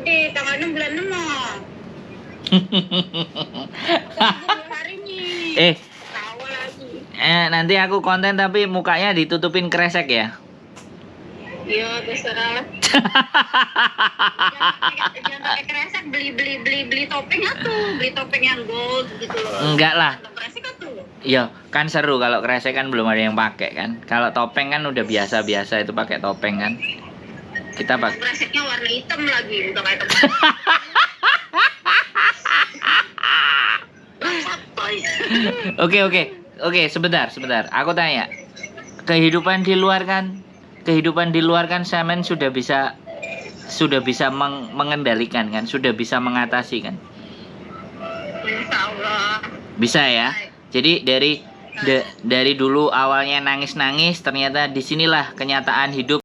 Nanti tanggal 6 bulan 6 mah. Hari ini. Tawa lagi. Nanti aku konten tapi mukanya ditutupin kresek ya. Iya, terserah. Jangan pakai kresek, beli topeng atuh, beli topeng yang gold gitu loh. Enggak lah. Kresek atuh. Iya, kan seru kalau kresek kan belum ada yang pakai kan. Kalau topeng kan udah biasa-biasa itu pakai topeng kan. Kita pakai Kreseknya warna hitam lagi, udah kayak temen. Oke, sebentar. Aku tanya. Kehidupan di luar kan Semen sudah bisa mengendalikan kan, sudah bisa mengatasi kan. Insya Allah. Bisa ya. Jadi dari dulu awalnya nangis-nangis, ternyata disinilah kenyataan hidup.